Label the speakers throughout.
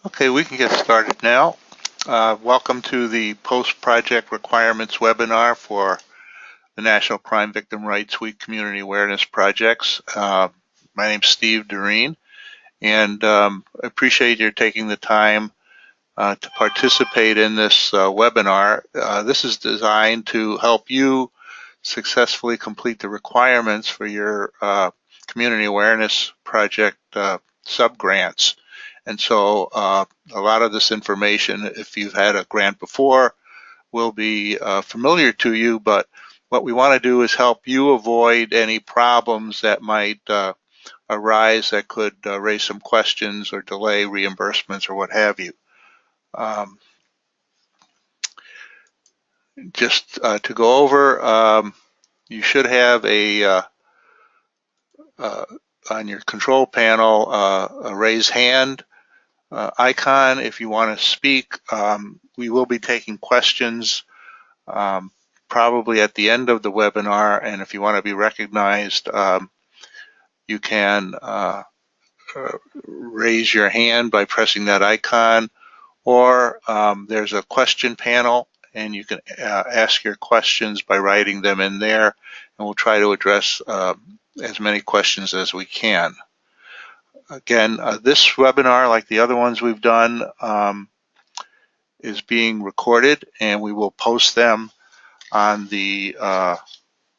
Speaker 1: Okay, we can get started now. Welcome to the post-project requirements webinar for the National Crime Victim Rights Week Community Awareness Projects. My name's Steve Doreen, and I appreciate your taking the time to participate in this webinar. This is designed to help you successfully complete the requirements for your community awareness project subgrants. And so a lot of this information, if you've had a grant before, will be familiar to you, but what we want to do is help you avoid any problems that might arise that could raise some questions or delay reimbursements or what have you. Just to go over, you should have on your control panel a raise hand icon if you want to speak. We will be taking questions probably at the end of the webinar, and if you want to be recognized, you can raise your hand by pressing that icon, or there's a question panel, and you can ask your questions by writing them in there, and we'll try to address as many questions as we can. Again, this webinar, like the other ones we've done, is being recorded, and we will post them on the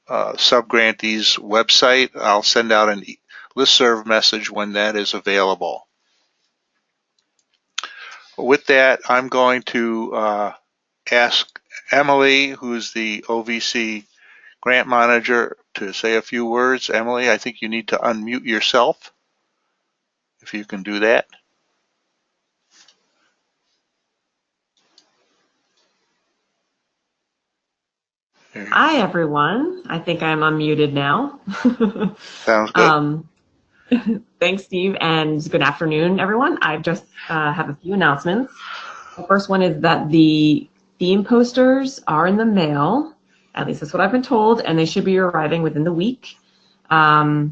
Speaker 1: subgrantees website. I'll send out a listserv message when that is available. With that, I'm going to ask Emily, who's the OVC grant manager, to say a few words. Emily, I think you need to unmute yourself, if you can do that.
Speaker 2: Hi, everyone. I think I'm unmuted now.
Speaker 1: Sounds good.
Speaker 2: Thanks, Steve, and good afternoon, everyone. I just have a few announcements. The first one is that the theme posters are in the mail. At least that's what I've been told, and they should be arriving within the week. The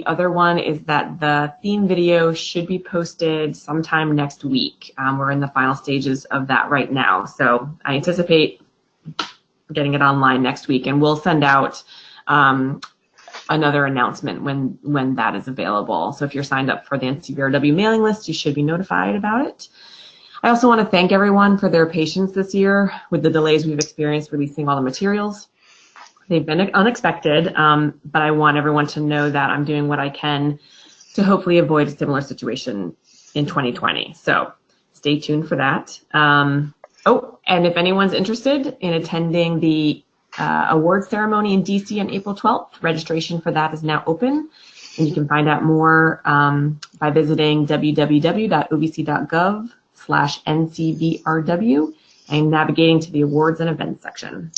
Speaker 2: other one is that the theme video should be posted sometime next week. We're in the final stages of that right now, so I anticipate getting it online next week, and we'll send out another announcement when that is available. So if you're signed up for the NCVRW mailing list, you should be notified about it. I also want to thank everyone for their patience this year with the delays we've experienced releasing all the materials. They've been unexpected, but I want everyone to know that I'm doing what I can to hopefully avoid a similar situation in 2020. So stay tuned for that. Oh, and if anyone's interested in attending the award ceremony in DC on April 12th, registration for that is now open, and you can find out more by visiting www.ovc.gov/NCVRW and navigating to the awards and events section.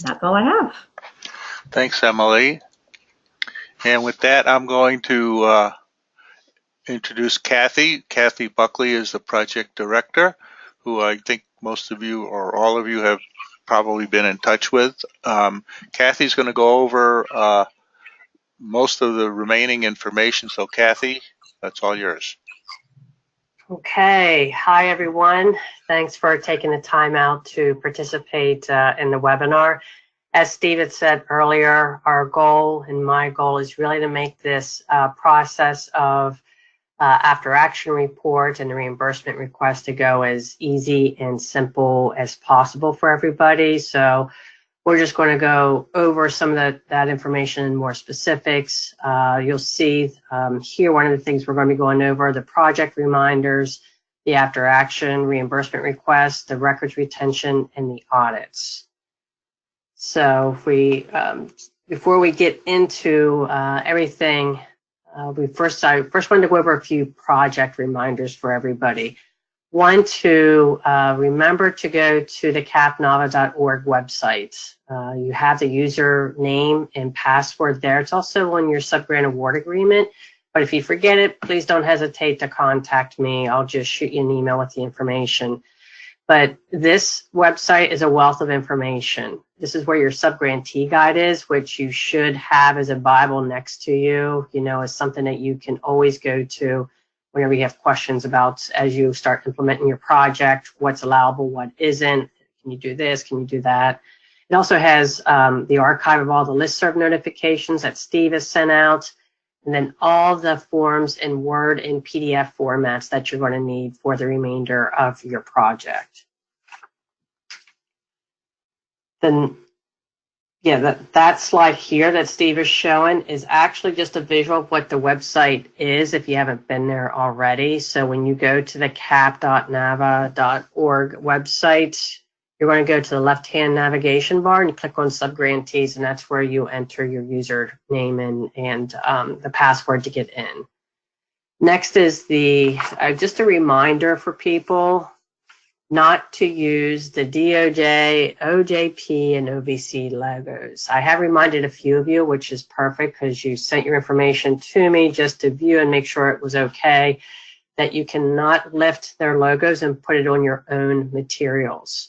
Speaker 2: That's all I have.
Speaker 1: Thanks, Emily. And with that, I'm going to introduce Kathy. Kathy Buckley is the project director, who I think most of you or all of you have probably been in touch with. Kathy's going to go over most of the remaining information. So Kathy, that's all yours.
Speaker 3: Okay. Hi, everyone. Thanks for taking the time out to participate in the webinar. As Steve had said earlier, our goal and my goal is really to make this process of after action report and the reimbursement request to go as easy and simple as possible for everybody. So we're just going to go over some of that information in more specifics. You'll see here one of the things we're going to be going over: the project reminders, the after action reimbursement request, the records retention, and the audits. So if we before we get into everything, I first wanted to go over a few project reminders for everybody. One, to remember to go to the capnava.org website. You have the username and password there. It's also on your subgrant award agreement. But if you forget it, please don't hesitate to contact me. I'll just shoot you an email with the information. But this website is a wealth of information. This is where your subgrantee guide is, which you should have as a Bible next to you, as something that you can always go to whenever you have questions about as you start implementing your project, what's allowable, what isn't. Can you do this? Can you do that? It also has the archive of all the listserv notifications that Steve has sent out, and then all the forms in Word and PDF formats that you're going to need for the remainder of your project. Then, yeah, that slide here that Steve is showing is actually just a visual of what the website is if you haven't been there already. So when you go to the cap.nava.org website, you're going to go to the left-hand navigation bar and you click on subgrantees, and that's where you enter your username and the password to get in. Next is the just a reminder for people not to use the DOJ, OJP, and OVC logos. I have reminded a few of you, which is perfect because you sent your information to me just to view and make sure it was okay, that you cannot lift their logos and put it on your own materials.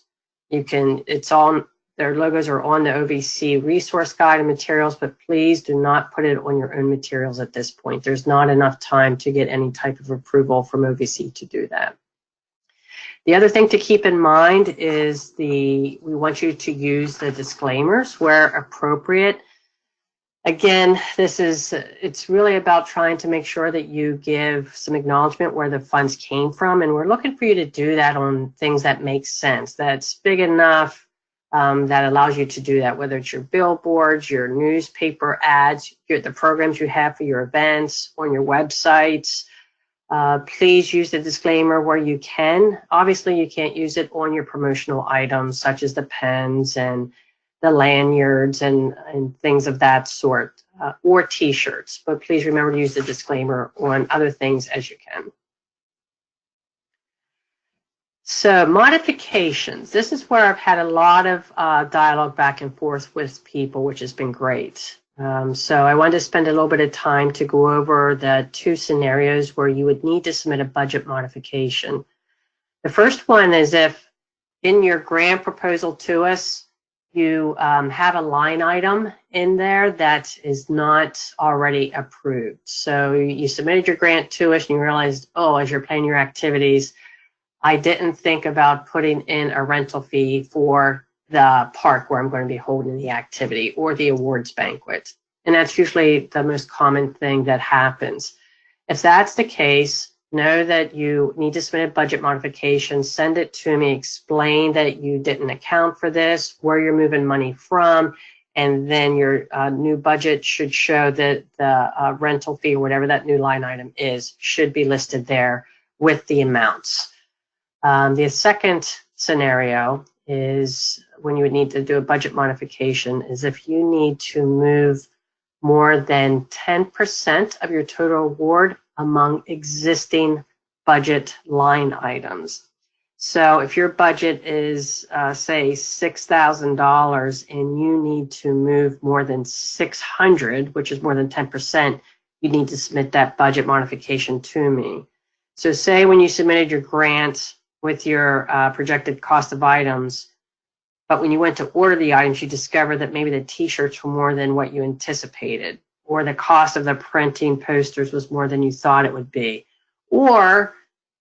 Speaker 3: You can, it's on, their logos are on the OVC resource guide and materials, but please do not put it on your own materials at this point. There's not enough time to get any type of approval from OVC to do that. The other thing to keep in mind is we want you to use the disclaimers where appropriate. Again, it's really about trying to make sure that you give some acknowledgement where the funds came from, and we're looking for you to do that on things that make sense, that's big enough, that allows you to do that, whether it's your billboards, your newspaper ads, the programs you have for your events, on your websites. Please use the disclaimer where you can. Obviously, you can't use it on your promotional items, such as the pens and the lanyards and things of that sort, or t-shirts. But please remember to use the disclaimer on other things as you can. So modifications. This is where I've had a lot of dialogue back and forth with people, which has been great. So I wanted to spend a little bit of time to go over the two scenarios where you would need to submit a budget modification. The first one is if in your grant proposal to us, you have a line item in there that is not already approved. So you submitted your grant to us and you realized, oh, as you're planning your activities, I didn't think about putting in a rental fee for the park where I'm going to be holding the activity or the awards banquet. And that's usually the most common thing that happens. If that's the case, know that you need to submit a budget modification, send it to me, explain that you didn't account for this, where you're moving money from, and then your new budget should show that the rental fee or whatever that new line item is should be listed there with the amounts. The second scenario is when you would need to do a budget modification is if you need to move more than 10% of your total award among existing budget line items. So if your budget is, say, $6,000 and you need to move more than $600, which is more than 10%, you need to submit that budget modification to me. So say when you submitted your grant with your projected cost of items, but when you went to order the items, you discovered that maybe the t-shirts were more than what you anticipated, or the cost of the printing posters was more than you thought it would be, or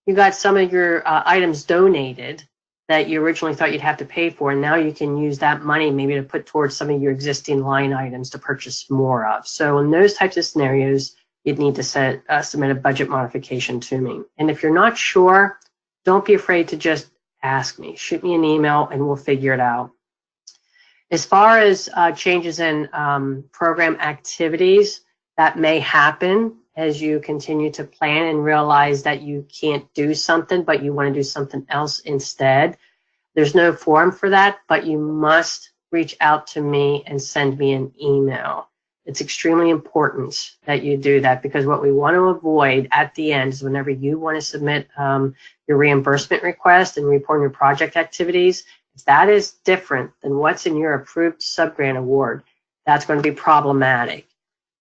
Speaker 3: you got some of your items donated that you originally thought you'd have to pay for, and now you can use that money maybe to put towards some of your existing line items to purchase more of. So in those types of scenarios, you'd need to submit a budget modification to me. And if you're not sure, don't be afraid to just ask me. Shoot me an email and we'll figure it out. As far as changes in program activities, that may happen as you continue to plan and realize that you can't do something, but you want to do something else instead. There's no form for that, but you must reach out to me and send me an email. It's extremely important that you do that, because what we want to avoid at the end is whenever you want to submit your reimbursement request and report your project activities, if that is different than what's in your approved subgrant award, that's going to be problematic.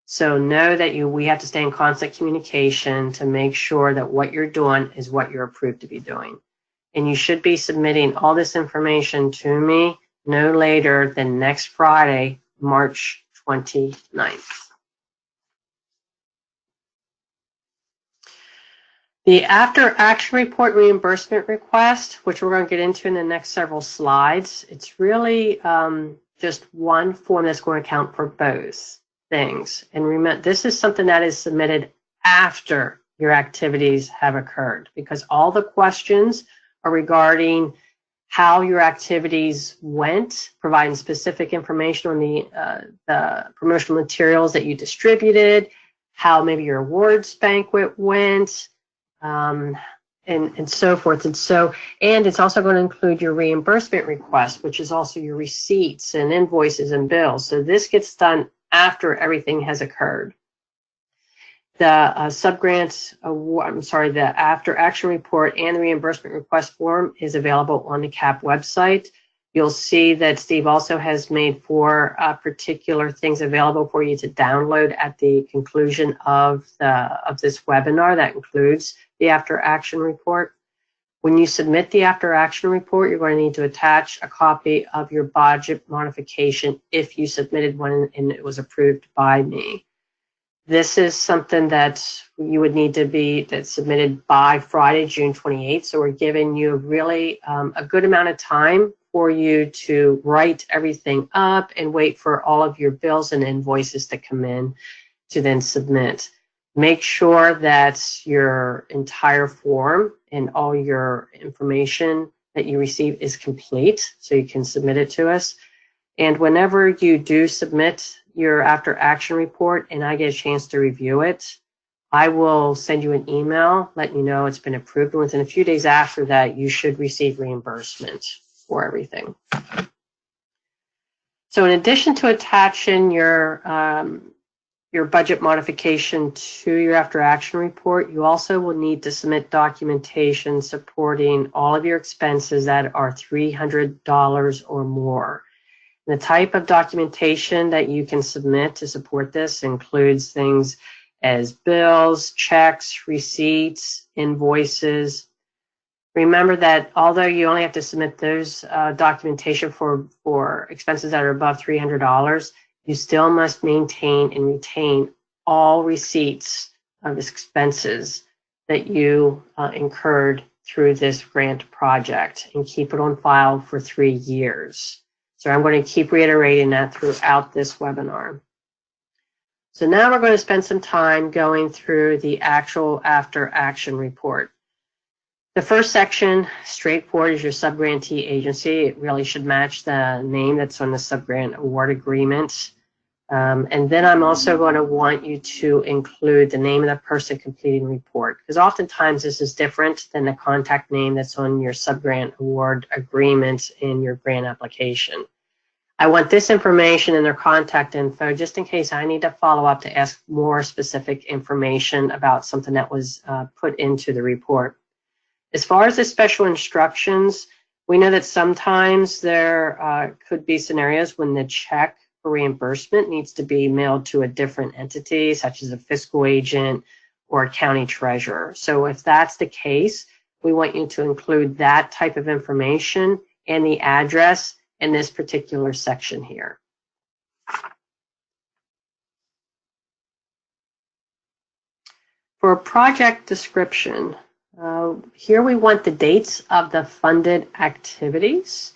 Speaker 3: So know that we have to stay in constant communication to make sure that what you're doing is what you're approved to be doing. And you should be submitting all this information to me no later than next Friday, March 29th. The after action report reimbursement request, which we're going to get into in the next several slides, it's really just one form that's going to account for both things. And remember, this is something that is submitted after your activities have occurred, because all the questions are regarding how your activities went, providing specific information on the promotional materials that you distributed, how maybe your awards banquet went, and so forth. And it's also going to include your reimbursement request, which is also your receipts and invoices and bills. So this gets done after everything has occurred. The the after action report and the reimbursement request form is available on the CAP website. You'll see that Steve also has made 4 particular things available for you to download at the conclusion of this webinar. That includes the after action report. When you submit the after action report, you're going to need to attach a copy of your budget modification if you submitted one and it was approved by me. This is something that you would need to be submitted by Friday, June 28th. So we're giving you really a good amount of time for you to write everything up and wait for all of your bills and invoices to come in to then submit. Make sure that your entire form and all your information that you receive is complete so you can submit it to us. And whenever you do submit your after action report and I get a chance to review it, I will send you an email letting you know it's been approved. And within a few days after that, you should receive reimbursement for everything. So in addition to attaching your budget modification to your after action report, you also will need to submit documentation supporting all of your expenses that are $300 or more. The type of documentation that you can submit to support this includes things as bills, checks, receipts, invoices. Remember that although you only have to submit those documentation for expenses that are above $300, you still must maintain and retain all receipts of expenses that you incurred through this grant project and keep it on file for 3 years. So I'm going to keep reiterating that throughout this webinar. So now we're going to spend some time going through the actual after action report. The first section, straightforward, is your subgrantee agency. It really should match the name that's on the subgrant award agreement. And then I'm also going to want you to include the name of the person completing the report, because oftentimes this is different than the contact name that's on your subgrant award agreement in your grant application. I want this information and their contact info just in case I need to follow up to ask more specific information about something that was put into the report. As far as the special instructions, we know that sometimes there could be scenarios when the check for reimbursement needs to be mailed to a different entity, such as a fiscal agent or a county treasurer. So if that's the case, we want you to include that type of information and the address in this particular section here. For a project description, here we want the dates of the funded activities.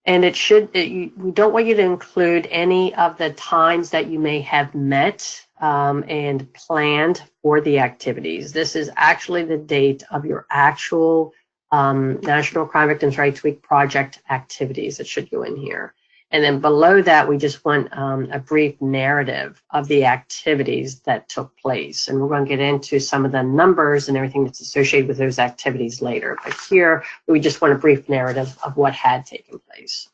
Speaker 3: And we don't want you to include any of the times that you may have met and planned for the activities. This is actually the date of your actual National Crime Victims' Rights Week project activities that should go in here. And then below that, we just want a brief narrative of the activities that took place. And we're going to get into some of the numbers and everything that's associated with those activities later. But here, we just want a brief narrative of what had taken place.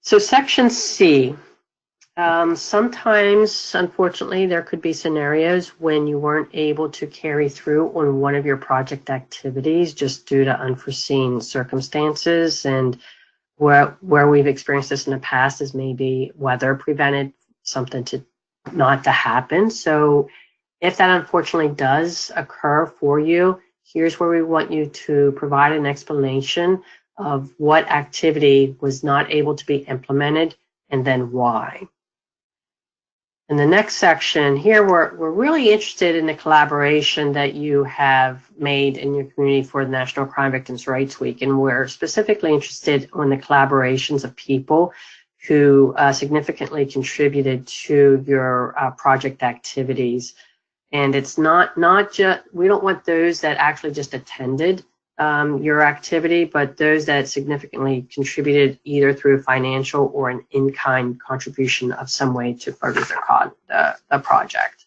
Speaker 3: So section C. Sometimes, unfortunately, there could be scenarios when you weren't able to carry through on one of your project activities just due to unforeseen circumstances. And where we've experienced this in the past is maybe weather prevented something not to happen. So if that unfortunately does occur for you, here's where we want you to provide an explanation of what activity was not able to be implemented and then why. In the next section here, we're really interested in the collaboration that you have made in your community for the National Crime Victims' Rights Week, and we're specifically interested in the collaborations of people who significantly contributed to your project activities. And it's not just, we don't want those that actually just attended your activity, but those that significantly contributed either through financial or an in-kind contribution of some way to further the project.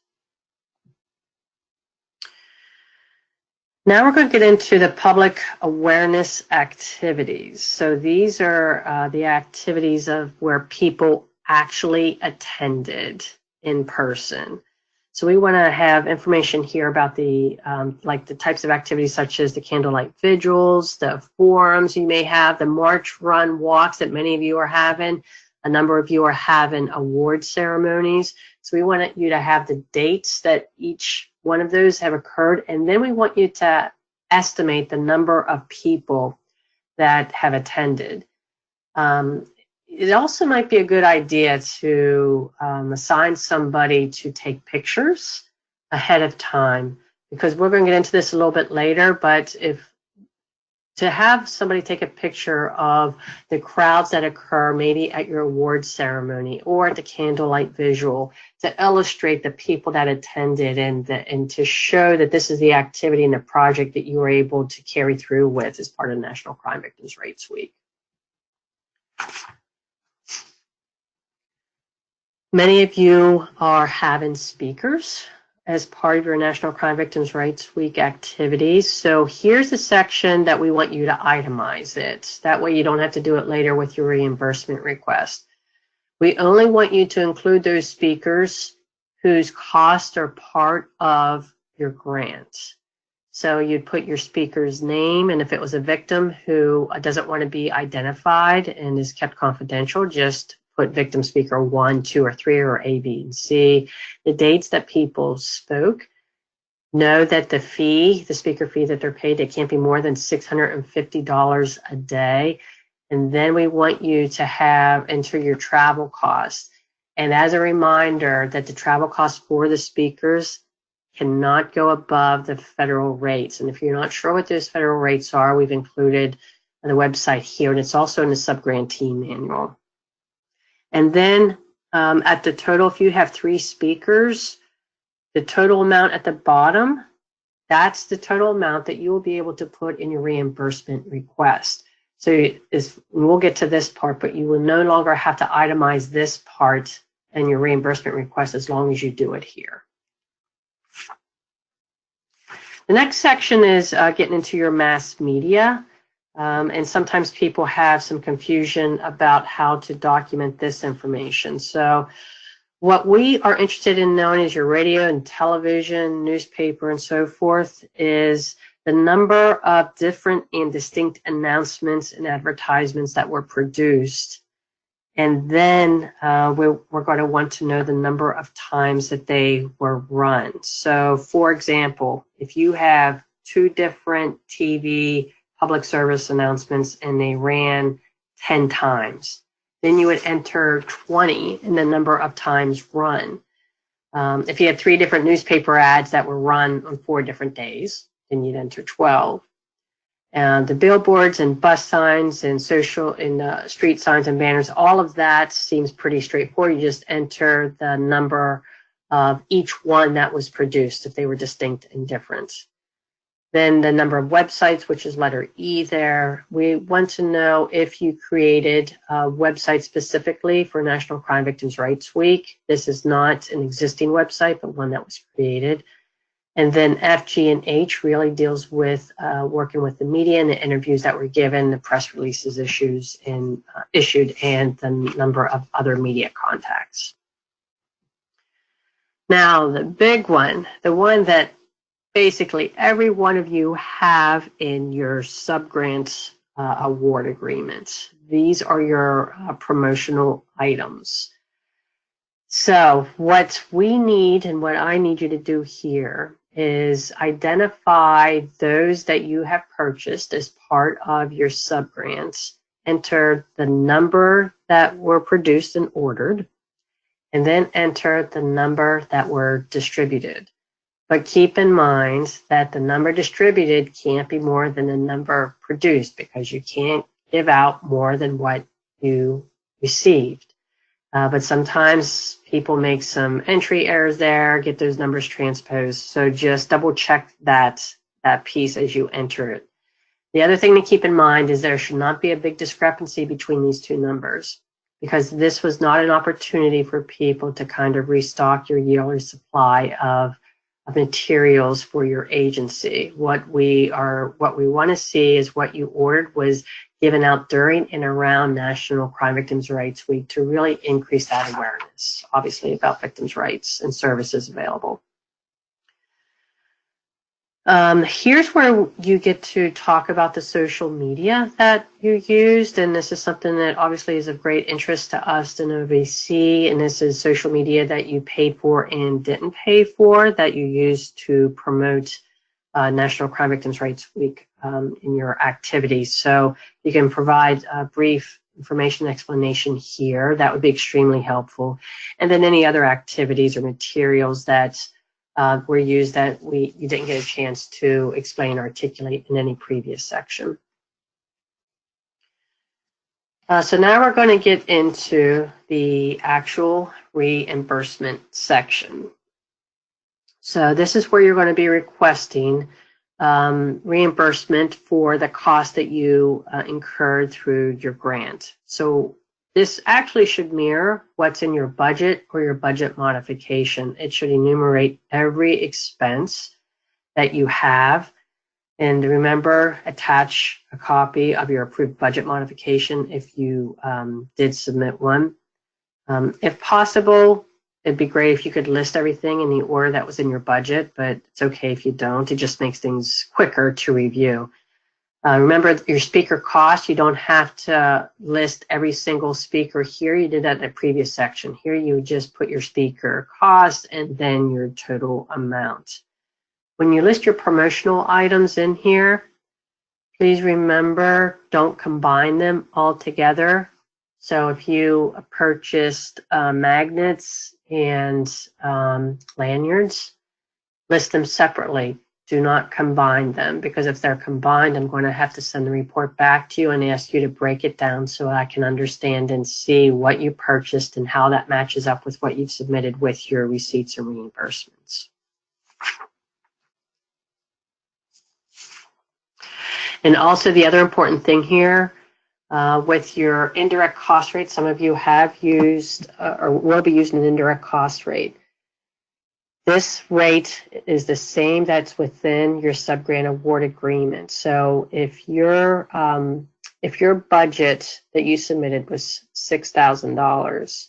Speaker 3: Now we're going to get into the public awareness activities. So these are the activities of where people actually attended in person. So we want to have information here about the like the types of activities such as the candlelight vigils, the forums you may have, the march, run, walks that many of you are having. A number of you are having award ceremonies. So we want you to have the dates that each one of those have occurred, and then we want you to estimate the number of people that have attended. It also might be a good idea to assign somebody to take pictures ahead of time, because we're going to get into this a little bit later, but to have somebody take a picture of the crowds that occur maybe at your award ceremony or at the candlelight visual to illustrate the people that attended and to show that this is the activity and the project that you were able to carry through with as part of National Crime Victims' Rights Week. Many of you are having speakers as part of your National Crime Victims' Rights Week activities. So here's the section that we want you to itemize it. That way you don't have to do it later with your reimbursement request. We only want you to include those speakers whose costs are part of your grant. So you'd put your speaker's name, and if it was a victim who doesn't want to be identified and is kept confidential, just put victim speaker 1, 2, or 3, or A, B, and C. The dates that people spoke. Know that the fee, the speaker fee that they're paid, it can't be more than $650 a day. And then we want you to enter your travel costs. And as a reminder that the travel costs for the speakers cannot go above the federal rates. And if you're not sure what those federal rates are, we've included on the website here, and it's also in the subgrantee manual. And then at the total, if you have 3 speakers, the total amount at the bottom, that's the total amount that you will be able to put in your reimbursement request. So we'll get to this part, but you will no longer have to itemize this part in your reimbursement request as long as you do it here. The next section is getting into your mass media. And sometimes people have some confusion about how to document this information. So what we are interested in knowing is your radio and television, newspaper, and so forth is the number of different and distinct announcements and advertisements that were produced. And then we're going to want to know the number of times that they were run. So for example, if you have 2 different TV public service announcements and they ran 10 times, then you would enter 20 in the number of times run. If you had 3 different newspaper ads that were run on 4 different days, then you'd enter 12. And the billboards and bus signs and street signs and banners, all of that seems pretty straightforward. You just enter the number of each one that was produced if they were distinct and different. Then the number of websites, which is letter E there. We want to know if you created a website specifically for National Crime Victims' Rights Week. This is not an existing website, but one that was created. And then F, G, and H really deals with working with the media and the interviews that were given, the press releases issued, and the number of other media contacts. Now, the big one, the one that basically every one of you have in your subgrant award agreements. These are your promotional items. So what we need and what I need you to do here is identify those that you have purchased as part of your subgrants, enter the number that were produced and ordered, and then enter the number that were distributed. But keep in mind that the number distributed can't be more than the number produced, because you can't give out more than what you received. But sometimes people make some entry errors there, get those numbers transposed. So just double check that piece as you enter it. The other thing to keep in mind is there should not be a big discrepancy between these two numbers, because this was not an opportunity for people to kind of restock your yearly supply of materials for your agency. What we want to see is what you ordered was given out during and around National Crime Victims' Rights Week to really increase that awareness, obviously, about victims' rights and services available. Here's where you get to talk about the social media that you used, and this is something that obviously is of great interest to us in OVC, and this is social media that you paid for and didn't pay for that you used to promote National Crime Victims' Rights Week in your activities. So you can provide a brief information explanation here. That would be extremely helpful. And then any other activities or materials that were used that you didn't get a chance to explain or articulate in any previous section. So now we're going to get into the actual reimbursement section. So this is where you're going to be requesting reimbursement for the cost that you incurred through your grant. So this actually should mirror what's in your budget or your budget modification. It should enumerate every expense that you have. And remember, attach a copy of your approved budget modification if you did submit one. If possible, it'd be great if you could list everything in the order that was in your budget, but it's okay if you don't. It just makes things quicker to review. Remember your speaker cost, you don't have to list every single speaker here. You did that in the previous section. Here you just put your speaker cost and then your total amount. When you list your promotional items in here, please remember, don't combine them all together. So if you purchased magnets and lanyards, list them separately. Do not combine them, because if they're combined, I'm going to have to send the report back to you and ask you to break it down so I can understand and see what you purchased and how that matches up with what you've submitted with your receipts and reimbursements. And also the other important thing here, with your indirect cost rate, some of you have used or will be using an indirect cost rate. This rate is the same that's within your subgrant award agreement. So if your budget that you submitted was $6,000,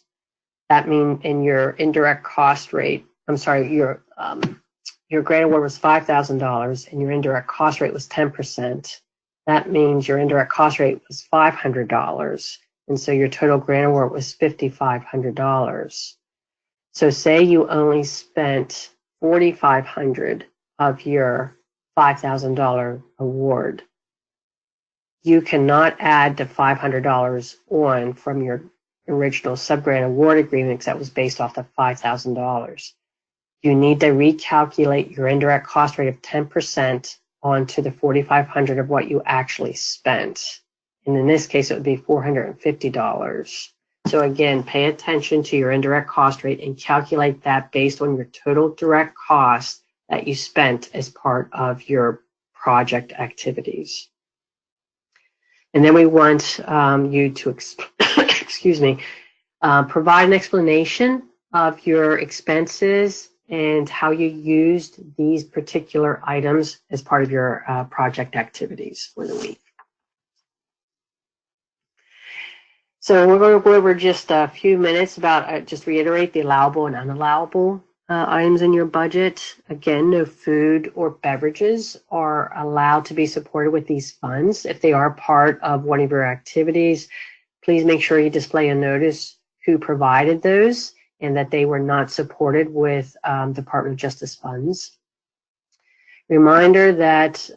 Speaker 3: that means in your indirect cost rate, I'm sorry, your grant award was $5,000 and your indirect cost rate was 10%. That means your indirect cost rate was $500, and so your total grant award was $5,500. So say you only spent $4,500 of your $5,000 award. You cannot add the $500 on from your original subgrant award agreement, because that was based off the $5,000. You need to recalculate your indirect cost rate of 10% onto the $4,500 of what you actually spent. And in this case, it would be $450. So again, pay attention to your indirect cost rate and calculate that based on your total direct cost that you spent as part of your project activities. And then we want you to, provide an explanation of your expenses and how you used these particular items as part of your project activities for the week. So we're going to go over just a few minutes about, just reiterate the allowable and unallowable items in your budget. Again, no food or beverages are allowed to be supported with these funds. If they are part of one of your activities, please make sure you display a notice who provided those and that they were not supported with Department of Justice funds. Reminder that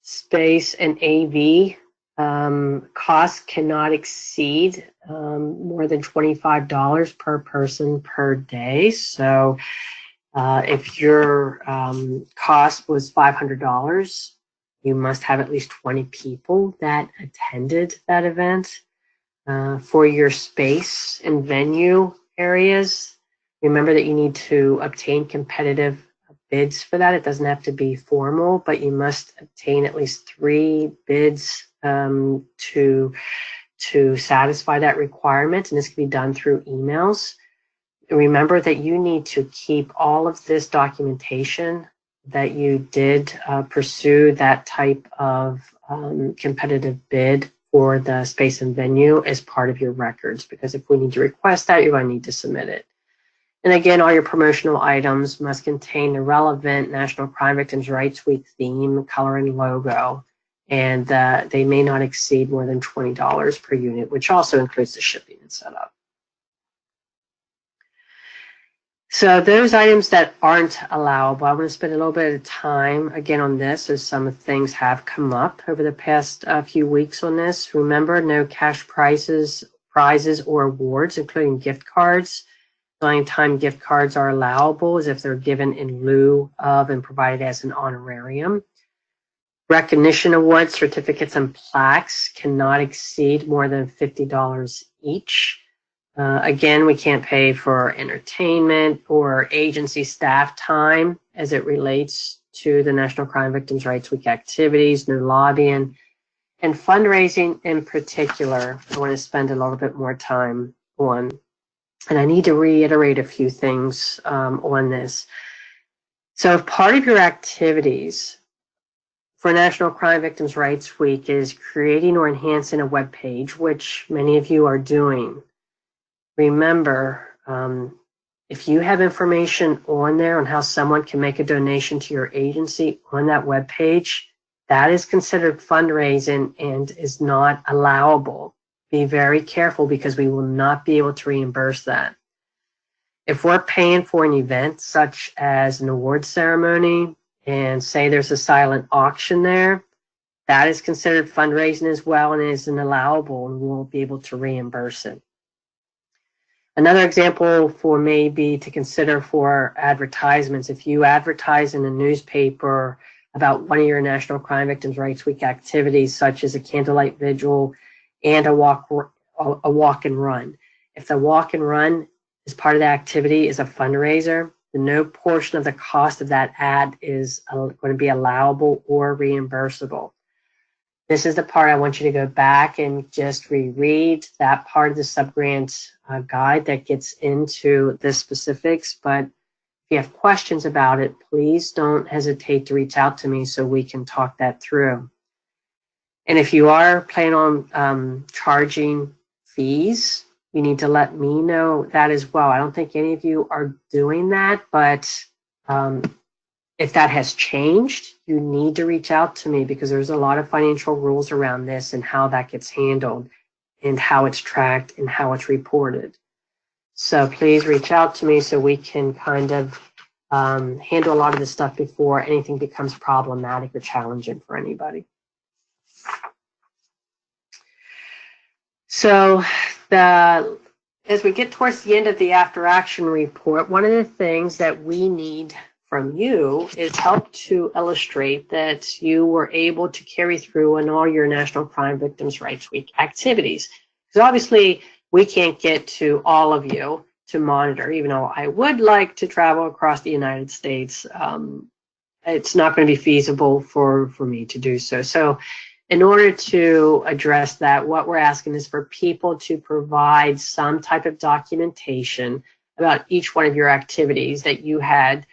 Speaker 3: space and AV Costs cannot exceed more than $25 per person per day. So if your cost was $500, you must have at least 20 people that attended that event. For your space and venue areas, remember that you need to obtain competitive bids for that. It doesn't have to be formal, but you must obtain at least 3 bids to satisfy that requirement, and this can be done through emails. Remember that you need to keep all of this documentation that you did pursue that type of competitive bid for the space and venue as part of your records, because if we need to request that, you're going to need to submit it. And again, all your promotional items must contain the relevant National Crime Victims' Rights Week theme, color, and logo, and they may not exceed more than $20 per unit, which also includes the shipping and setup. So those items that aren't allowable, I want to spend a little bit of time again on this, as some things have come up over the past few weeks on this. Remember, no cash prizes or awards, including gift cards. The only time gift cards are allowable is if they're given in lieu of and provided as an honorarium. Recognition awards, certificates, and plaques cannot exceed more than $50 each. Again, we can't pay for entertainment or agency staff time as it relates to the National Crime Victims' Rights Week activities, no lobbying, and fundraising in particular. I want to spend a little bit more time on, and I need to reiterate a few things on this. So if part of your activities for National Crime Victims' Rights Week is creating or enhancing a web page, which many of you are doing, remember, if you have information on there on how someone can make a donation to your agency on that web page, that is considered fundraising and is not allowable. Be very careful, because we will not be able to reimburse that. If we're paying for an event such as an award ceremony, and say there's a silent auction there, that is considered fundraising as well and isn't allowable, and we won't be able to reimburse it. Another example for maybe to consider for advertisements, if you advertise in a newspaper about one of your National Crime Victims' Rights Week activities, such as a candlelight vigil and a walk and run. If the walk and run as part of the activity is a fundraiser, then no portion of the cost of that ad is going to be allowable or reimbursable. This is the part I want you to go back and just reread that part of the subgrant guide that gets into the specifics. But if you have questions about it, please don't hesitate to reach out to me so we can talk that through. And if you are planning on charging fees, you need to let me know that as well. I don't think any of you are doing that, but if that has changed, you need to reach out to me, because there's a lot of financial rules around this and how that gets handled and how it's tracked and how it's reported. So please reach out to me so we can kind of handle a lot of this stuff before anything becomes problematic or challenging for anybody. So as we get towards the end of the after action report, one of the things that we need from you is help to illustrate that you were able to carry through on all your National Crime Victims' Rights Week activities. Because obviously we can't get to all of you to monitor, even though I would like to travel across the United States. It's not going to be feasible for me to do so. So in order to address that, what we're asking is for people to provide some type of documentation about each one of your activities that you had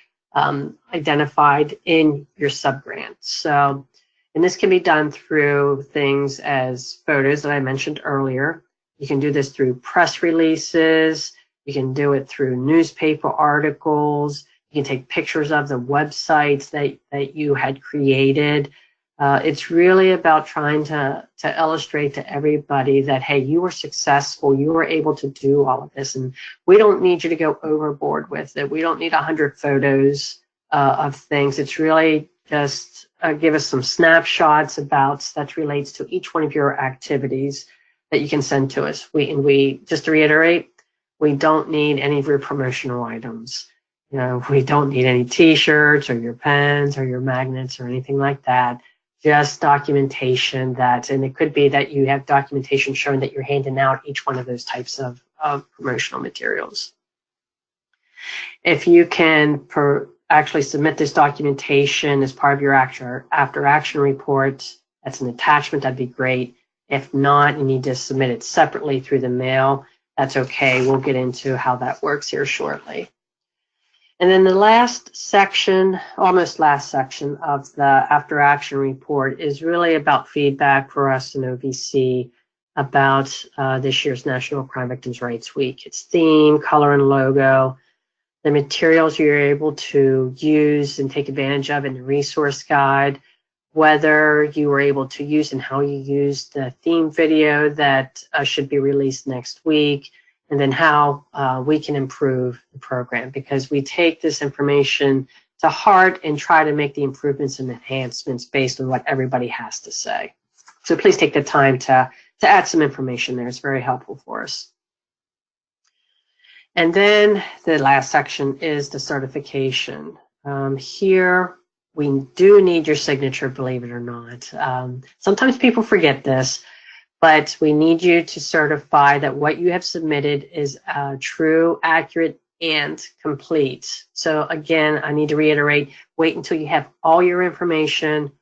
Speaker 3: identified in your subgrant. So, and this can be done through things as photos that I mentioned earlier. You can do this through press releases. You can do it through newspaper articles. You can take pictures of the websites that you had created. It's really about trying to illustrate to everybody that, hey, you were successful, you were able to do all of this, and we don't need you to go overboard with it. We don't need 100 photos of things. It's really just give us some snapshots about that relates to each one of your activities that you can send to us. We just to reiterate, we don't need any of your promotional items. You know, we don't need any T-shirts or your pens or your magnets or anything like that. Just documentation that, and it could be that you have documentation showing that you're handing out each one of those types of promotional materials. If you can actually submit this documentation as part of your after action report, that's an attachment, that'd be great. If not, you need to submit it separately through the mail. That's okay. We'll get into how that works here shortly. And then the last section, almost last section of the after action report is really about feedback for us in OVC about this year's National Crime Victims' Rights Week. Its theme, color, and logo, the materials you're able to use and take advantage of in the resource guide, whether you were able to use and how you use the theme video that should be released next week, and then how we can improve the program, because we take this information to heart and try to make the improvements and enhancements based on what everybody has to say. So please take the time to add some information there. It's very helpful for us. And then the last section is the certification. Here, we do need your signature, believe it or not. Sometimes people forget this, but we need you to certify that what you have submitted is true, accurate, and complete. So again, I need to reiterate, wait until you have all your information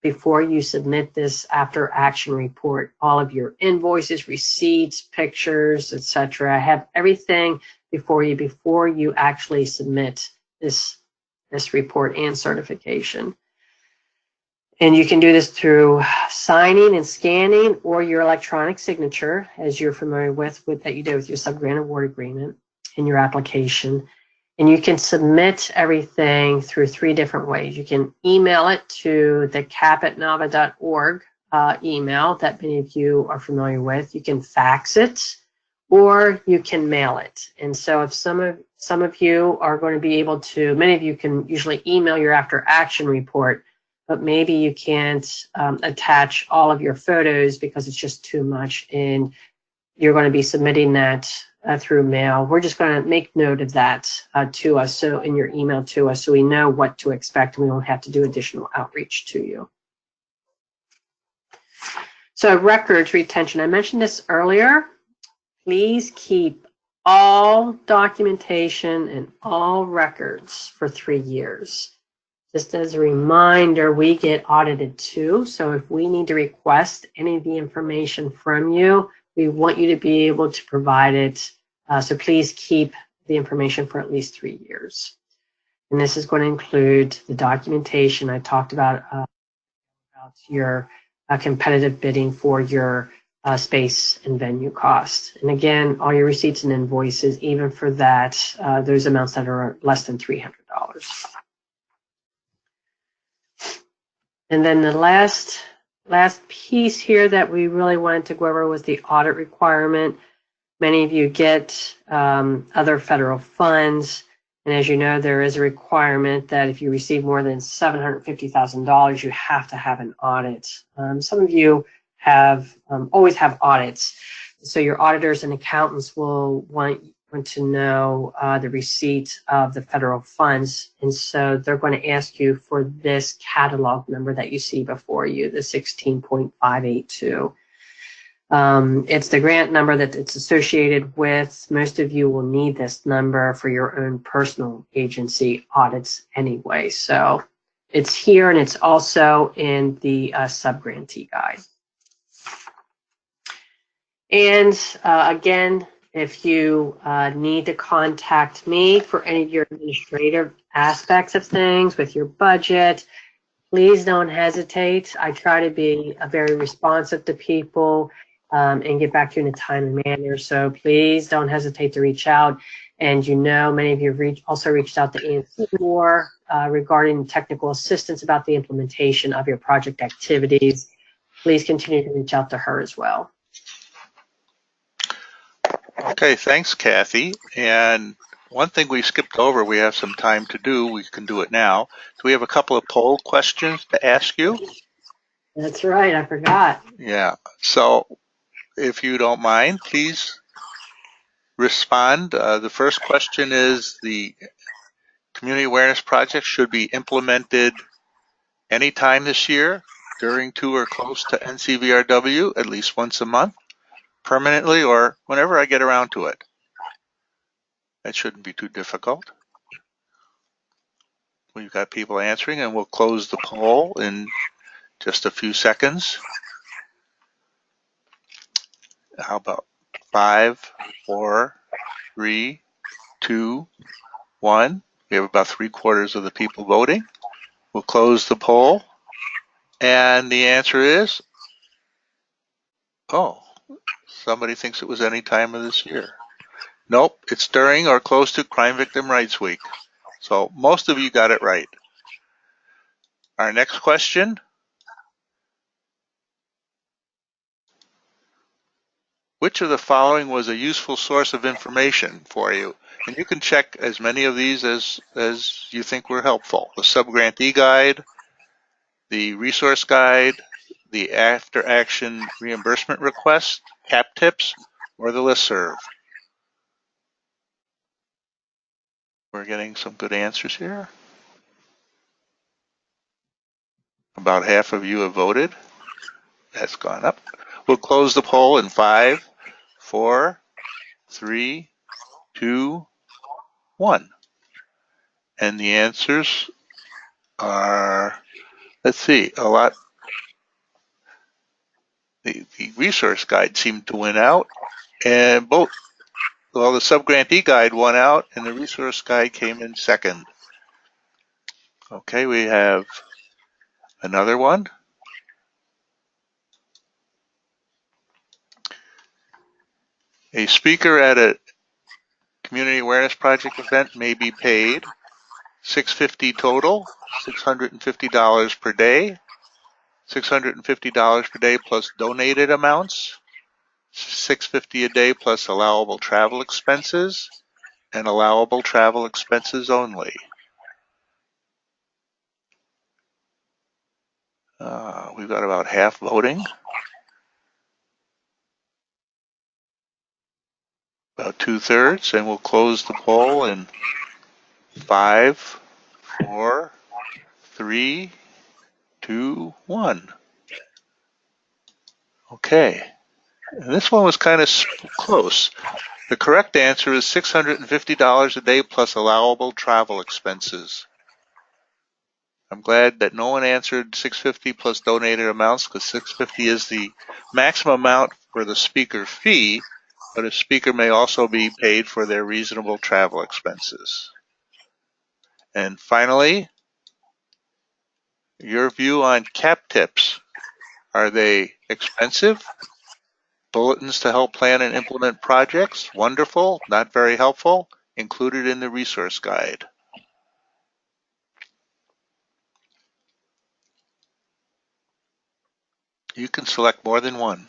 Speaker 3: before you submit this after action report. All of your invoices, receipts, pictures, etc. Have everything before you actually submit this report and certification. And you can do this through signing and scanning or your electronic signature, as you're familiar with that you did with your subgrant award agreement in your application. And you can submit everything through 3 different ways. You can email it to the cap@nava.org email that many of you are familiar with. You can fax it, or you can mail it. And so if some of you are going to be able to, many of you can usually email your after action report, but maybe you can't attach all of your photos because it's just too much and you're going to be submitting that through mail. We're just going to make note of that to us, so in your email to us, so we know what to expect and we don't have to do additional outreach to you. So records retention, I mentioned this earlier. Please keep all documentation and all records for 3 years. Just as a reminder, we get audited too, so if we need to request any of the information from you, we want you to be able to provide it. So please keep the information for at least 3 years. And this is going to include the documentation I talked about your competitive bidding for your space and venue cost. And again, all your receipts and invoices, even for that, those amounts that are less than $300. And then the last piece here that we really wanted to go over was the audit requirement. Many of you get other federal funds, and as you know, there is a requirement that if you receive more than $750,000, you have to have an audit. Some of you always have audits, so your auditors and accountants will want to know the receipt of the federal funds, and so they're going to ask you for this catalog number that you see before you, the 16.582. It's the grant number that it's associated with. Most of you will need this number for your own personal agency audits anyway, so it's here and it's also in the subgrantee guide. And again, if you need to contact me for any of your administrative aspects of things with your budget, please don't hesitate. I try to be very responsive to people and get back to you in a timely manner. So please don't hesitate to reach out. And you know, many of you have also reached out to NCVRW regarding technical assistance about the implementation of your project activities. Please continue to reach out to her as well.
Speaker 1: Okay, thanks, Kathy. And one thing we skipped over, we have some time to do. We can do it now. So we have a couple of poll questions to ask you.
Speaker 3: That's right, I forgot.
Speaker 1: Yeah. So if you don't mind, please respond. The first question is, the Community Awareness Project should be implemented anytime this year, during to or close to NCVRW, at least once a month, permanently, or whenever I get around to it. That shouldn't be too difficult. We've got people answering, and we'll close the poll in just a few seconds. How about 5, 4, 3, 2, 1? We have about 3/4 of the people voting. We'll close the poll, and the answer is, oh, somebody thinks it was any time of this year. Nope, it's during or close to Crime Victim Rights Week. So most of you got it right. Our next question. Which of the following was a useful source of information for you? And you can check as many of these as you think were helpful. The subgrantee guide, the resource guide, the after action reimbursement request, CAP tips, or the listserv. We're getting some good answers here. About half of you have voted. That's gone up. We'll close the poll in 5, 4, 3, 2, 1. And the answers are, let's see, a lot. The resource guide seemed to win out, and both, well, the subgrantee guide won out, and the resource guide came in second. Okay, we have another one. A speaker at a Community Awareness Project event may be paid $650 total, $650 per day, $650 per day plus donated amounts, $650 a day plus allowable travel expenses, and allowable travel expenses only. We've got about half voting. About 2/3, and we'll close the poll in 5, 4, 3, 2, 1. Okay, and this one was kind of close. The correct answer is $650 a day plus allowable travel expenses. I'm glad that no one answered $650 plus donated amounts, because $650 is the maximum amount for the speaker fee, but a speaker may also be paid for their reasonable travel expenses. And finally, your view on CAP tips. Are they expensive? Bulletins to help plan and implement projects? Wonderful, not very helpful, included in the resource guide. You can select more than one.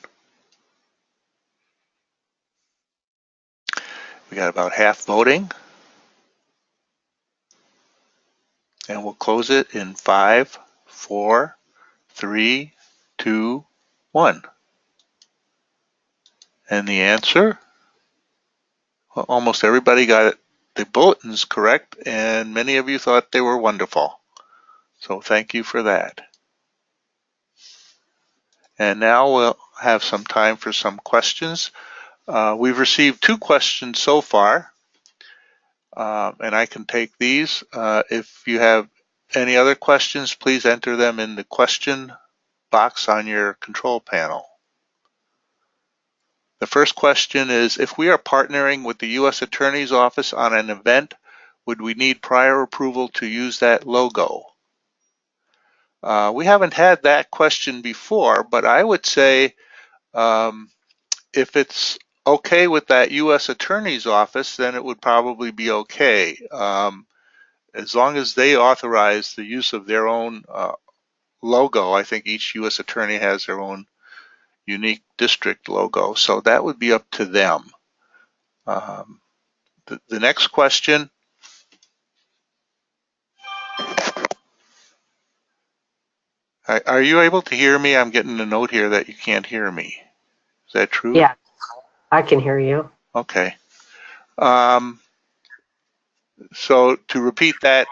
Speaker 1: We got about half voting. And we'll close it in 5, 4, 3, 2, 1. And the answer? Well, almost everybody got the bulletins correct, and many of you thought they were wonderful. So thank you for that. And now we'll have some time for some questions. We've received 2 questions so far, and I can take these. If you have any other questions, please enter them in the question box on your control panel. The first question is, if we are partnering with the U.S. Attorney's Office on an event, would we need prior approval to use that logo? We haven't had that question before, but I would say if it's okay with that U.S. Attorney's Office, then it would probably be okay. As long as they authorize the use of their own logo. I think each U.S. Attorney has their own unique district logo, so that would be up to them. The next question. Are you able to hear me? I'm getting a note here that you can't hear me. Is that true?
Speaker 3: Yeah, I can hear you.
Speaker 1: Okay. So to repeat that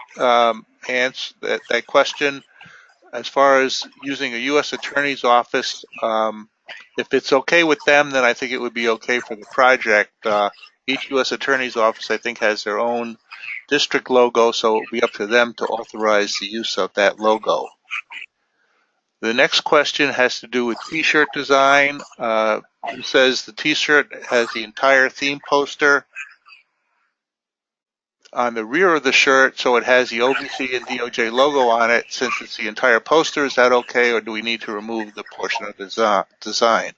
Speaker 1: answer, that question, as far as using a U.S. Attorney's Office, if it's okay with them, then I think it would be okay for the project. Each U.S. Attorney's Office, I think, has their own district logo, so it will be up to them to authorize the use of that logo. The next question has to do with T-shirt design. It says the T-shirt has the entire theme poster on the rear of the shirt, so it has the OVC and DOJ logo on it. Since it's the entire poster, is that okay, or do we need to remove the portion of the design?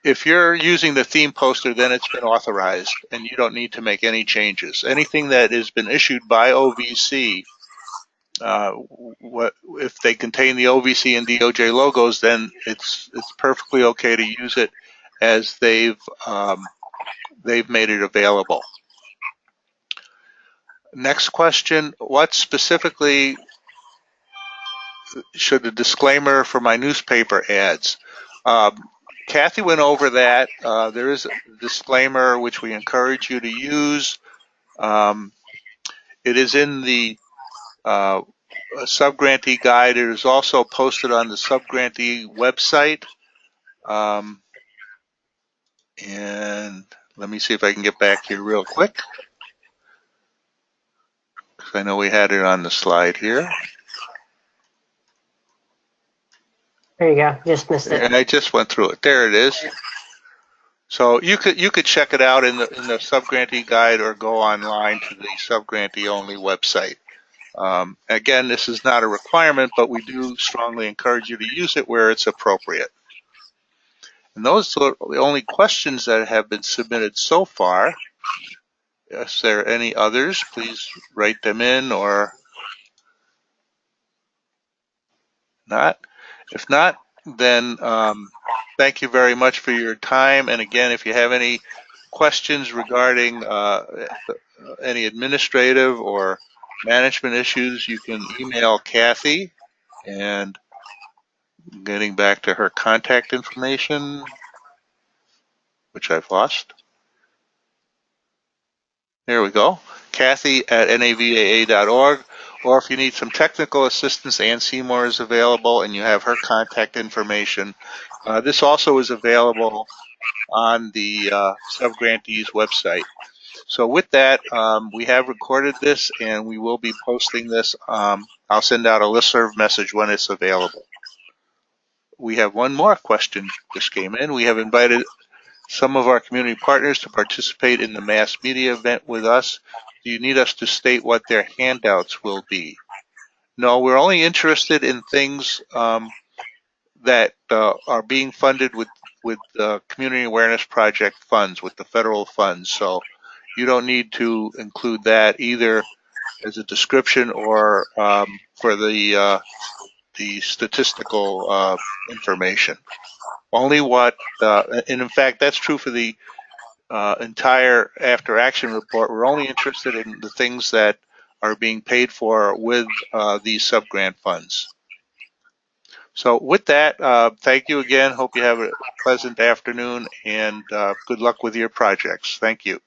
Speaker 1: If you're using the theme poster, then it's been authorized, and you don't need to make any changes. Anything that has been issued by OVC, if they contain the OVC and DOJ logos, then it's perfectly okay to use it as they've made it available. Next question, what specifically should the disclaimer for my newspaper ads? Kathy went over that. There is a disclaimer which we encourage you to use. It is in the subgrantee guide. It is also posted on the subgrantee website. And let me see if I can get back here real quick, because I know we had it on the slide here.
Speaker 3: There you go. Just missed it.
Speaker 1: And I just went through it. There it is. So you could check it out in the subgrantee guide, or go online to the subgrantee only website. Again, this is not a requirement, but we do strongly encourage you to use it where it's appropriate. And those are the only questions that have been submitted so far. If there are any others, please write them in, or not. If not, then thank you very much for your time. And again, if you have any questions regarding any administrative or management issues, you can email Kathy. And getting back to her contact information, which I've lost. There we go. Kathy at navaa.org. Or if you need some technical assistance, Ann Seymour is available, and you have her contact information. This also is available on the subgrantee's website. So with that, we have recorded this, and we will be posting this. I'll send out a listserv message when it's available. We have one more question just came in. We have invited some of our community partners to participate in the mass media event with us. Do you need us to state what their handouts will be? No, we're only interested in things that are being funded with Community Awareness Project funds, with the federal funds. So you don't need to include that either as a description or for the statistical information. Only what, and in fact, that's true for the entire after action report. We're only interested in the things that are being paid for with these subgrant funds. So with that, thank you again. Hope you have a pleasant afternoon, and good luck with your projects. Thank you.